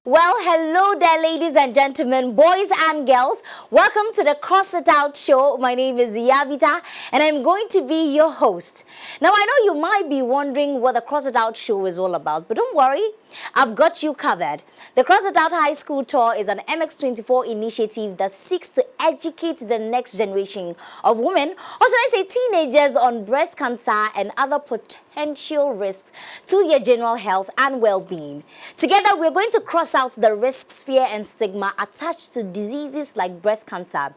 Well, hello there, ladies and gentlemen, boys and girls. Welcome to the Cross It Out show. My name is Yaa Bitha, and I'm going to be your host. Now, I know you might be wondering what the Cross It Out show is all about, but don't worry, I've got you covered. The Cross It Out High School Tour is an MX24 initiative that seeks to educate the next generation of women, or should I say teenagers, on breast cancer and other potential risks to their general health and well-being. Together, we're going to cross out the risks, fear, and stigma attached to diseases like breast cancer.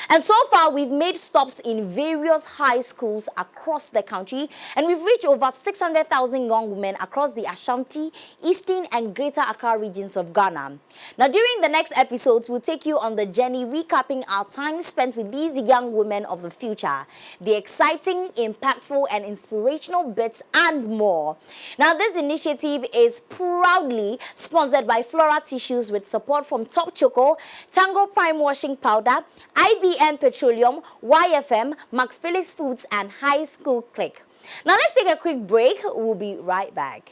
And so far, we've made stops in various high schools across the country, and we've reached over 600,000 young women across the Ashanti, Eastern, and Greater Accra regions of Ghana. Now, during the next episodes, we'll take you on the journey, recapping our time spent with these young women of the future, the exciting, impactful, and inspirational bits, and more. Now, this initiative is proudly sponsored by Flora Tissues with support from Top Choco, Tango Prime Washing Powder, IBM Petroleum, YFM, McPhillips Foods, and High School Click. Now, let's take a quick break. We'll be right back.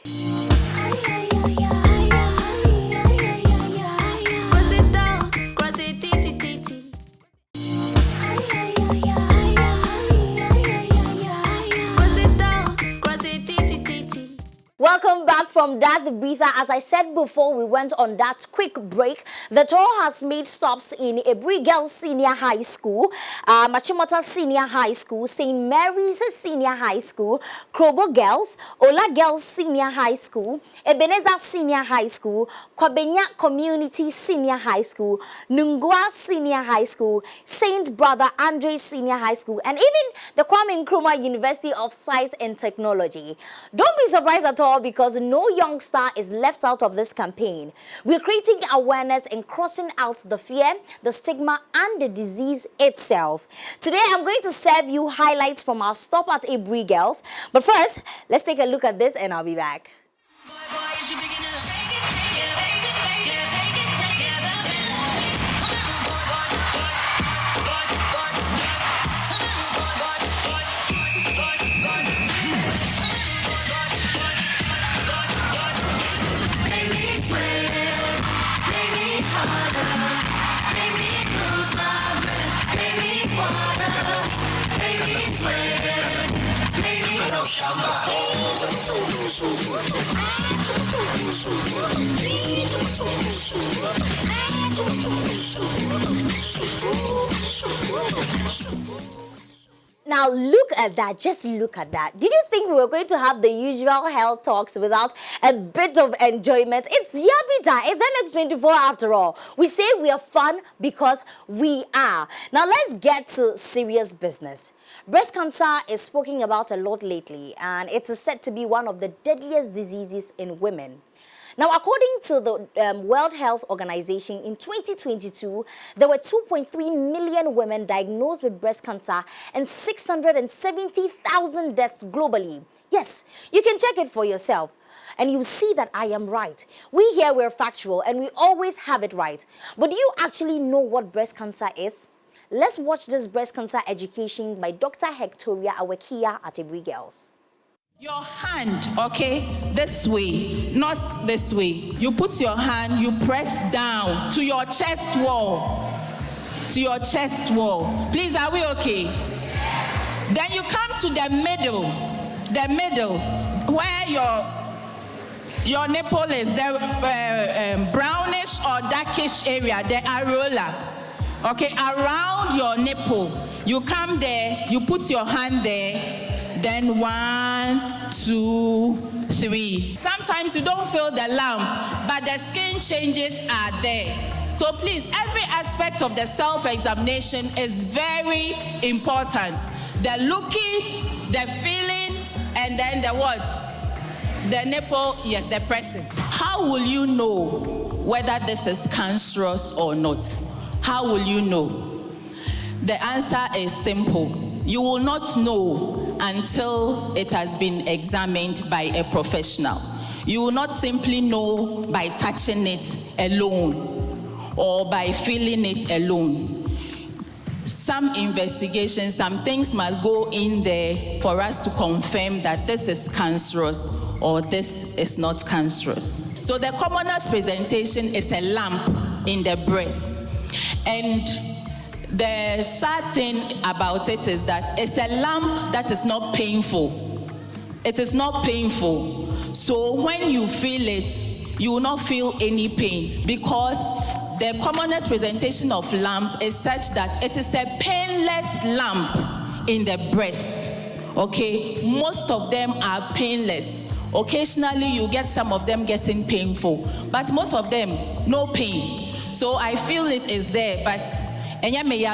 Welcome back from Yaa Bitha. As I said before, we went on that quick break. The tour has made stops in Aburi Girls Senior High School, Machimota Senior High School, St. Mary's Senior High School, Krobo Girls, Ola Girls Senior High School, Ebenezer Senior High School, Kwabenya Community Senior High School, Nungwa Senior High School, Saint Brother Andre Senior High School, and even the Kwame Nkrumah University of Science and Technology. Don't be surprised at all, because no youngster is left out of this campaign. We're creating awareness and crossing out the fear, the stigma, and the disease itself. Today, I'm going to serve you highlights from our stop at Aburi Girls. But first, let's take a look at this and I'll be back. Now look at that, just look at that. Did you think we were going to have the usual health talks without a bit of enjoyment? It's Yaa Bitha, it's MX24 after all. We say we are fun because we are. Now let's get to serious business. Breast cancer is spoken about a lot lately, and it is said to be one of the deadliest diseases in women. Now, according to the World Health Organization, in 2022, there were 2.3 million women diagnosed with breast cancer and 670,000 deaths globally. Yes, you can check it for yourself. And you see that I am right. We here, we're factual, and we always have it right. But do you actually know what breast cancer is? Let's watch this breast cancer education by Dr. Hectoria Awekia at Aburi Girls. Your hand, okay, this way, not this way. You put your hand, you press down to your chest wall. To your chest wall. Please, are we okay? Then you come to the middle, where your nipple is, the brownish or darkish area, the areola. Okay, around your nipple. You come there, you put your hand there, then 1, 2, 3. Sometimes you don't feel the lump, but the skin changes are there. So please, every aspect of the self-examination is very important. The looking, the feeling, and then the what? The nipple, yes, the pressing. How will you know whether this is cancerous or not? How will you know? The answer is simple. You will not know until it has been examined by a professional. You will not simply know by touching it alone or by feeling it alone. Some investigations, some things must go in there for us to confirm that this is cancerous or this is not cancerous. So the commonest presentation is a lump in the breast. And the sad thing about it is that it's a lump that is not painful. It is not painful. So when you feel it, you will not feel any pain, because the commonest presentation of lump is such that it is a painless lump in the breast. Okay, most of them are painless. Occasionally you get some of them getting painful, but most of them no pain. So I feel it is there, but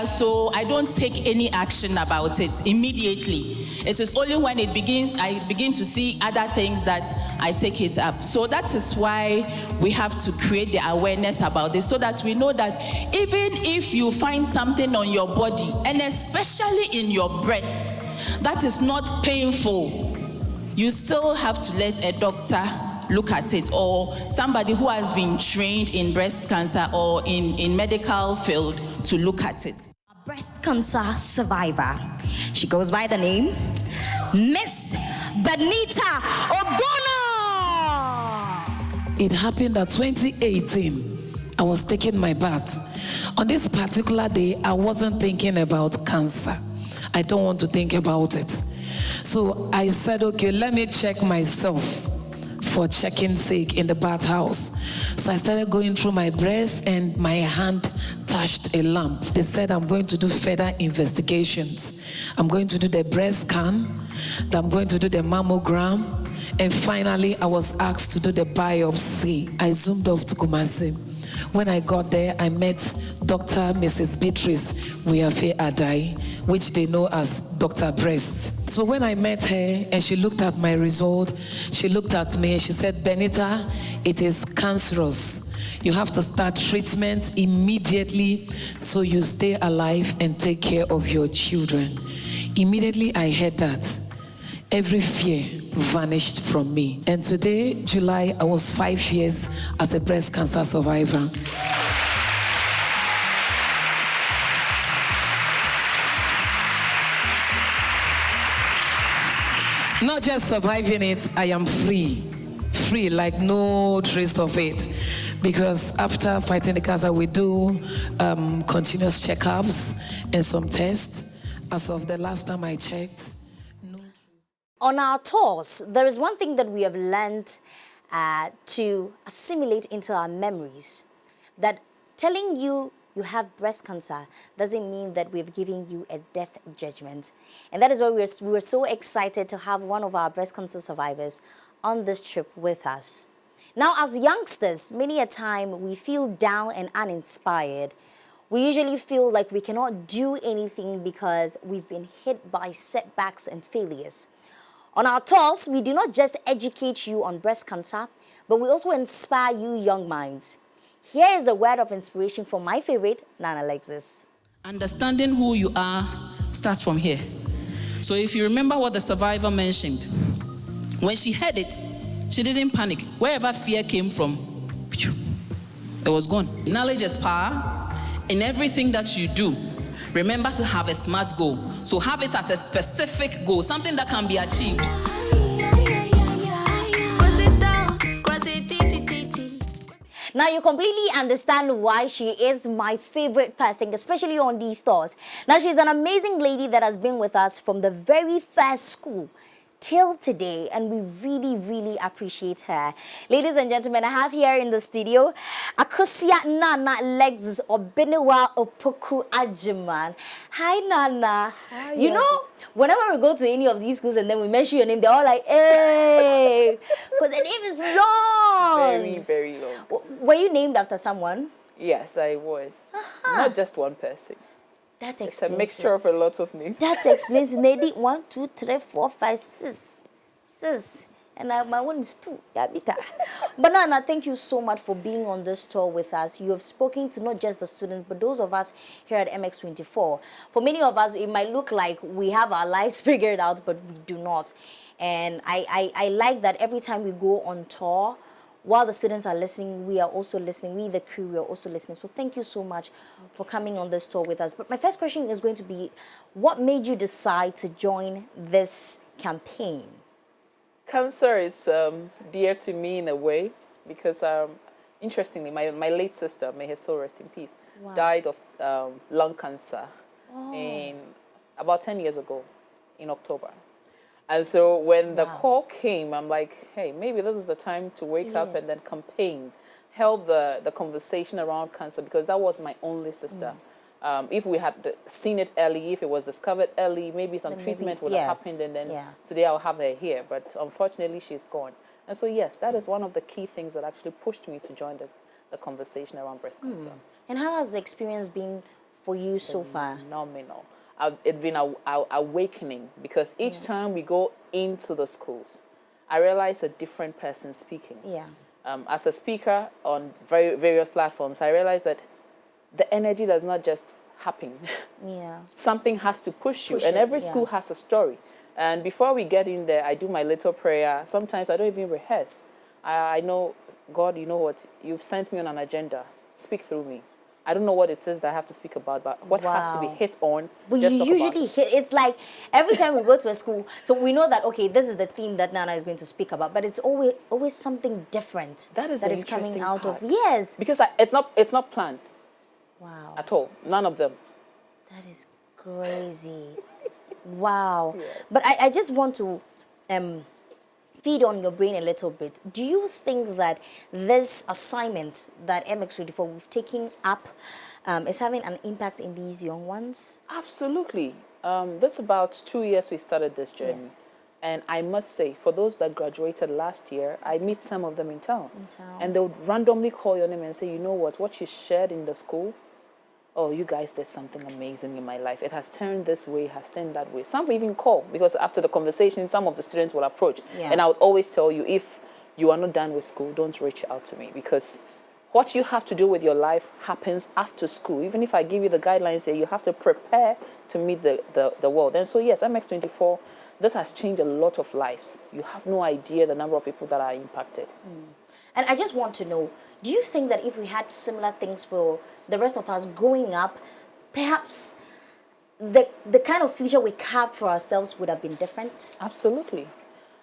so I don't take any action about it immediately. It is only when it begins, I begin to see other things that I take it up. So that is why we have to create the awareness about this, so that we know that even if you find something on your body, and especially in your breast, that is not painful, you still have to let a doctor look at it, or somebody who has been trained in breast cancer or in medical field to look at it. A breast cancer survivor. She goes by the name Miss Benita Obono. It happened at 2018. I was taking my bath. On this particular day, I wasn't thinking about cancer. I don't want to think about it. So I said, okay, let me check myself for checking sake in the bathhouse. So I started going through my breast, and my hand touched a lump. They said I'm going to do further investigations. I'm going to do the breast scan, I'm going to do the mammogram, and finally I was asked to do the biopsy. I zoomed off to Kumasi. When I got there, I met Dr. Mrs. Beatrice Wiafe Adai, which they know as Dr. Breast. So when I met her and she looked at my result, she looked at me and she said, Benita, it is cancerous. You have to start treatment immediately so you stay alive and take care of your children. Immediately I heard that, every fear vanished from me. And today, July, I was 5 years as a breast cancer survivor. Not just surviving it, I am free. Free, like no trace of it. Because after fighting the cancer, we do continuous checkups and some tests. As of the last time I checked, no. On our tours, there is one thing that we have learned to assimilate into our memories, that telling you you have breast cancer doesn't mean that we've given you a death judgment. And that is why we were so excited to have one of our breast cancer survivors on this trip with us. Now, as youngsters, many a time we feel down and uninspired. We usually feel like we cannot do anything because we've been hit by setbacks and failures. On our tours, we do not just educate you on breast cancer, but we also inspire you young minds. Here is a word of inspiration from my favorite, Naana Lexis. Understanding who you are starts from here. So if you remember what the survivor mentioned, when she heard it, she didn't panic. Wherever fear came from, it was gone. Knowledge is power. In everything that you do, remember to have a SMART goal. So have it as a specific goal, something that can be achieved. Now you completely understand why she is my favorite person, especially on these tours. Now she's an amazing lady that has been with us from the very first school till today, and we really appreciate her. Ladies and gentlemen, I have here in the studio Akosua Naana Lexis Opoku Agyemang. Hi, Nana. Hi, you know, whenever we go to any of these schools and then we mention your name, they're all like, hey, because the name is long. Very long. Were you named after someone? Yes, I was. Not just one person. That It's explains a mixture of a lot of names. That explains Nedi 1, 2, 3, 4, 5, 6. And my one is 2. Yaa Bitha. But Nana, thank you so much for being on this tour with us. You have spoken to not just the students, but those of us here at MX24. For many of us, it might look like we have our lives figured out, but we do not. And I like that every time we go on tour, while the students are listening, we are also listening. We, the crew, we are also listening. So thank you so much for coming on this tour with us. But my first question is going to be, what made you decide to join this campaign? Cancer is dear to me in a way. because interestingly, my late sister, may her soul rest in peace, Wow. died of lung cancer in about 10 years ago in October. And so when the call came, I'm like, hey, maybe this is the time to wake up and then campaign, help the conversation around cancer, because that was my only sister. If we had seen it early, if it was discovered early, maybe some Then treatment maybe- would have yes, happened, and then yeah. today I'll have her here. But unfortunately, she's gone. And so, yes, that is one of the key things that actually pushed me to join the conversation around breast cancer. And how has the experience been for you so far? Phenomenal. It's been a awakening, because each time we go into the schools, I realize a different person speaking. Yeah. As a speaker on various platforms, I realize that the energy does not just happen. Yeah. Something has to push you, Push and it, every yeah. school has a story. And before we get in there, I do my little prayer. Sometimes I don't even rehearse. I know, God, you know what? You've sent me on an agenda. Speak through me. I don't know what it is that I have to speak about, but what has to be Wow. hit on, But just you talk about usually it. hit, it's like every time we go to a school, so we know that, okay, this is the theme that Nana is going to speak about, but it's always something different That is the coming interesting out part. of. Yes. Because it's not planned Wow. at all. None of them. That is crazy. Wow. Yes. But I just want to feed on your brain a little bit. Do you think that this assignment that MX24 we've taken up is having an impact in these young ones? Absolutely. This about 2 years we started this journey. Yes. And I must say, for those that graduated last year, I meet some of them in town. And they would randomly call your name and say, you know what you shared in the school, oh, you guys did something amazing in my life. It has turned this way, has turned that way. Some even call, because after the conversation, some of the students will approach. Yeah. And I would always tell you, if you are not done with school, don't reach out to me, because what you have to do with your life happens after school. Even if I give you the guidelines here, you have to prepare to meet the world. And so, yes, MX24, this has changed a lot of lives. You have no idea the number of people that are impacted. And I just want to know, do you think that if we had similar things for the rest of us growing up, perhaps the kind of future we carved for ourselves would have been different? Absolutely.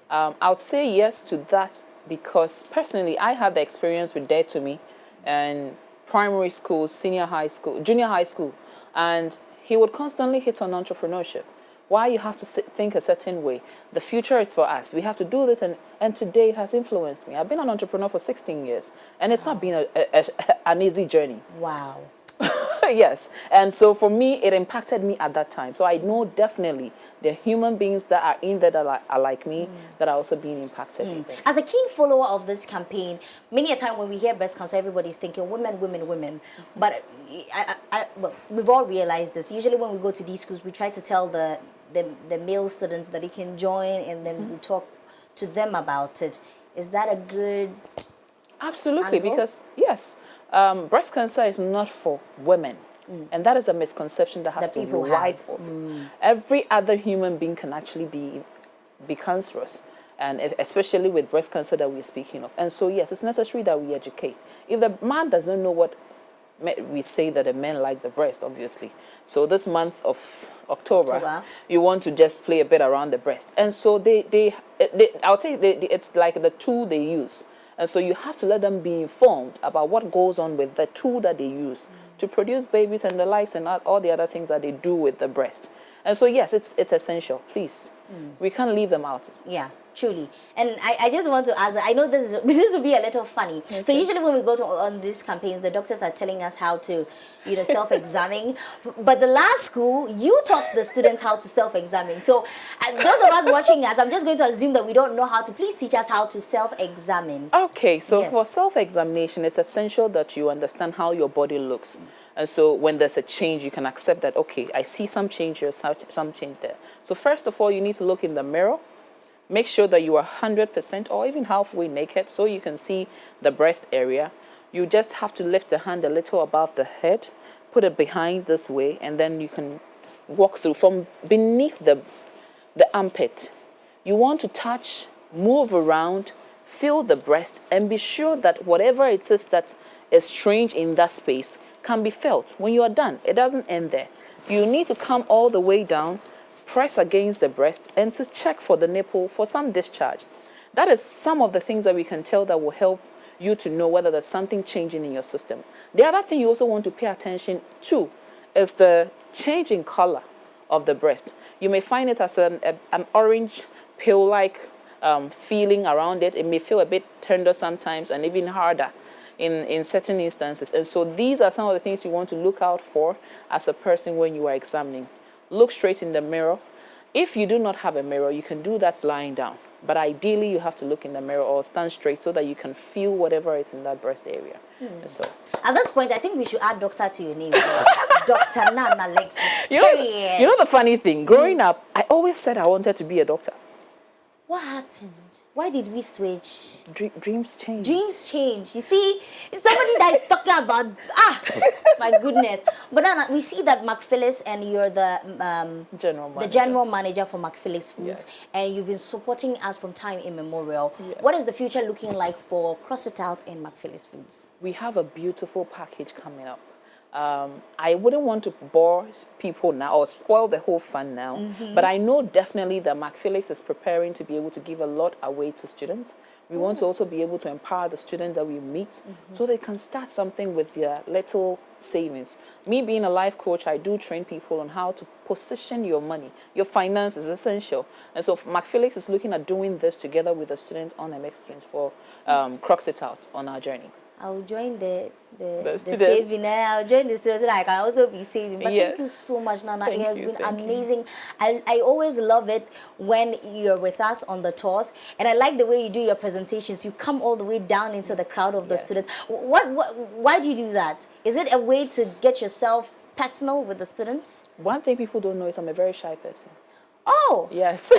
I would say yes to that, because personally, I had the experience with Dare to Me and primary school, senior high school, junior high school, and he would constantly hit on entrepreneurship. Why you have to think a certain way. The future is for us. We have to do this, and today it has influenced me. I've been an entrepreneur for 16 years, and it's not been an easy journey. Wow. Yes. And so for me, it impacted me at that time. So I know definitely there are human beings that are in there that are like me, that are also being impacted. with it. As a keen follower of this campaign, many a time when we hear breast cancer, everybody's thinking women, women, women. But well, we've all realized this. Usually when we go to these schools, we try to tell the male students that they can join, and then we talk to them about it. Is that a good Absolutely, angle? because yes, breast cancer is not for women. And that is a misconception that has That to be people wiped off. Every other human being can actually be cancerous, and especially with breast cancer that we're speaking of. And so, yes, it's necessary that we educate. If the man doesn't know what we say, that the men like the breast, obviously. So this month of October, you want to just play a bit around the breast. And so I'll say it's like the tool they use. And so you have to let them be informed about what goes on with the tool that they use to produce babies and the likes, and all the other things that they do with the breast. And so, yes, it's essential. Please, we can't leave them out. Yeah, truly. And I just want to ask, I know this will be a little funny. Okay. So usually when we go on these campaigns, the doctors are telling us how to, self-examine. But the last school, you taught the students how to self-examine. So those of us watching us, I'm just going to assume that we don't know how to. Please teach us how to self-examine. Okay, so Yes. for self-examination, it's essential that you understand how your body looks. And so when there's a change, you can accept that, okay, I see some change here, some change there. So first of all, you need to look in the mirror. Make sure that you are 100% or even halfway naked so you can see the breast area. You just have to lift the hand a little above the head, put it behind this way, and then you can walk through from beneath the armpit. You want to touch, move around, feel the breast, and be sure that whatever it is that is strange in that space can be felt. When you are done, it doesn't end there. You need to come all the way down, press against the breast, and to check for the nipple for some discharge. That is some of the things that we can tell that will help you to know whether there's something changing in your system. The other thing you also want to pay attention to is the change in color of the breast. You may find it as an orange pill-like feeling around it. It may feel a bit tender sometimes and even harder in certain instances. And so these are some of the things you want to look out for as a person when you are examining. Look straight in the mirror. If you do not have a mirror, you can do that lying down. But ideally, you have to look in the mirror or stand straight so that you can feel whatever is in that breast area. And so, at this point, I think we should add doctor to your name. Dr. Naana Lexis. you know the funny thing? Growing up, I always said I wanted to be a doctor. What happened? Why did we switch? Dreams change. Dreams change. You see, it's somebody that is talking about, my goodness. But then we see that McPhillips, and you're the general manager for McPhillips Foods, Yes. and you've been supporting us from time immemorial. Yes. What is the future looking like for Cross It Out in McPhillips Foods? We have a beautiful package coming up. I wouldn't want to bore people now or spoil the whole fun now, but I know definitely that McPhillips is preparing to be able to give a lot away to students. We want to also be able to empower the students that we meet so they can start something with their little savings. Me being a life coach, I do train people on how to position your money. Your finance is essential. And so McPhillips is looking at doing this together with the students on MX students for Crox It Out on our journey. I'll join the students. saving. I'll join the students so that I can also be saving. But Yeah. thank you so much, Nana. Thank It has you, been thank you. amazing. I always love it when you're with us on the tours. And I like the way you do your presentations. You come all the way down into the crowd of the Yes. students. Why do you do that? Is it a way to get yourself personal with the students? One thing people don't know is I'm a very shy person. Oh, Yes,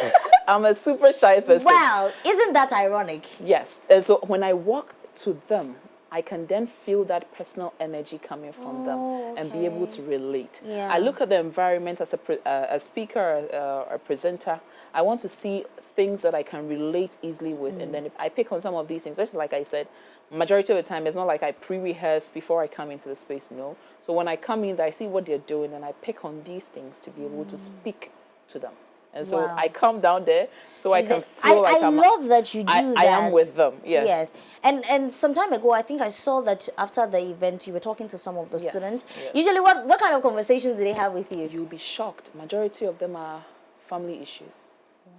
I'm a super shy person. well, isn't that ironic? Yes, and so when I walk to them, I can then feel that personal energy coming from them and be able to relate. Yeah. I look at the environment as a speaker, a presenter. I want to see things that I can relate easily with, and then if I pick on some of these things. Just like I said, majority of the time, it's not like I pre-rehearse before I come into the space, no. So when I come in, I see what they're doing, and I pick on these things to be able to speak to them. And so Wow. I come down there so I And can then- feel like I love that you do that. I am with them, yes. Yes. And some time ago, I think I saw that after the event, you were talking to some of the Yes, students. yes. Usually, what kind of conversations do they have with you? You'll be shocked. Majority of them are family issues. Wow.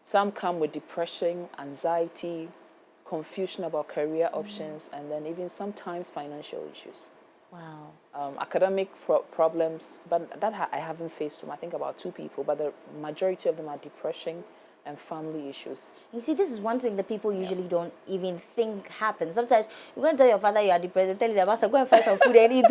Some come with depression, anxiety, confusion about career options, and then even sometimes financial issues. Wow. Academic problems, but that I haven't faced them. I think about 2 people, but the majority of them are depression and family issues. You see, this is one thing that people usually don't even think happens. Sometimes you're going to tell your father you are depressed, and tell your master, go and find some food and eat.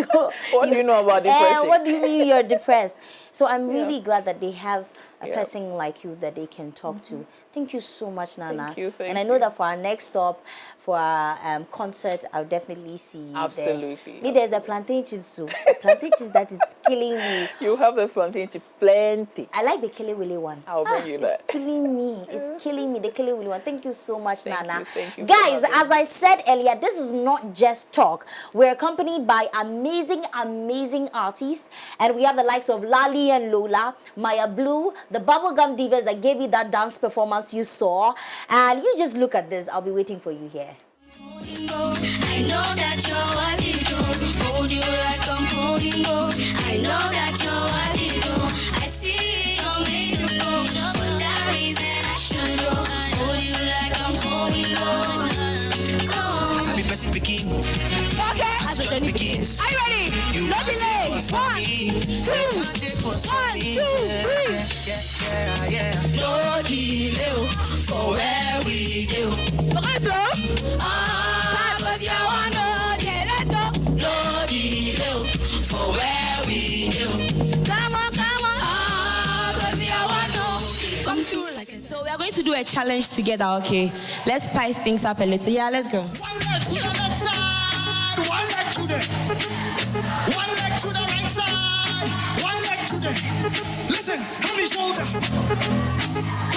What do you know about depression? What do you mean you're depressed? So I'm really Yeah. glad that they have a Yeah. person like you that they can talk to. Thank you so much, Nana. Thank you, thank and I know you. that for our next stop, for our concert, I'll definitely see you Absolutely, there. Me, there's the plantain chips, so plantain chips that is killing me. You have the plantain chips, plenty. I like the Kele Willy one. I'll bring you that. It's killing me. It's killing me. The Kele Willy one. Thank you so much, Thank Nana. you, thank you for Guys, having as I said earlier, this is not just talk. We're accompanied by amazing, amazing artists. And we have the likes of Lali and Lola, Maya Blue, the bubblegum divas that gave you that dance performance you saw. And you just look at this. I'll be waiting for you here. I know that you're what you do. Hold you like I'm holding gold. I know that you're what you do. I see you're made of gold. For that reason I should go. Hold you like I'm holding gold. Gold. I be pressing picking. As the journey begins. Are you ready? No delay. 1, 2, 1, 2, 3. No delay for where we do. Cause you wanna know, yeah, let's go. No delay for where we do. Come on. Cause you wanna know. Come through like a So we are going to do a challenge together, okay? Let's spice things up a little. Yeah, let's go. 1 leg to the left side, 1 leg to the. 1 leg to the right side, 1 leg to the. Listen, on the shoulder.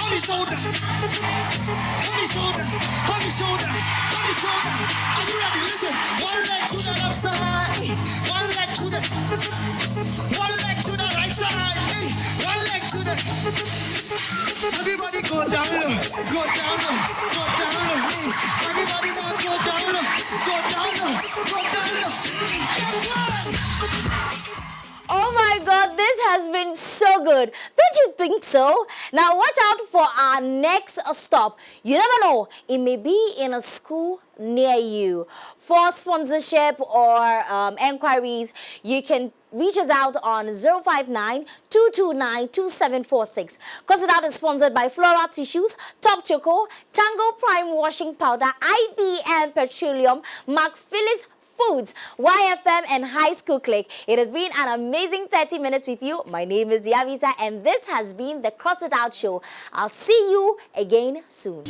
On the shoulder. On the shoulder. On the shoulder. On the shoulder. Are you ready? Listen, 1 leg to the left side, 1 leg to the. 1 leg to the right side, 1 leg to the. Everybody go down low, go down low, go down low. Everybody now go down low. has been so good. Don't you think so? Now watch out for our next stop. You never know, it may be in a school near you. For sponsorship or enquiries, you can reach us out on 059-229-2746. Cross It Out is sponsored by Flora Tissues, Top Choco, Tango Prime Washing Powder, IBM Petroleum, Mark Phillips Foods, YFM, and High School Click. It has been an amazing 30 minutes with you. My name is Yaa Bitha, and this has been the Cross It Out Show. I'll see you again soon.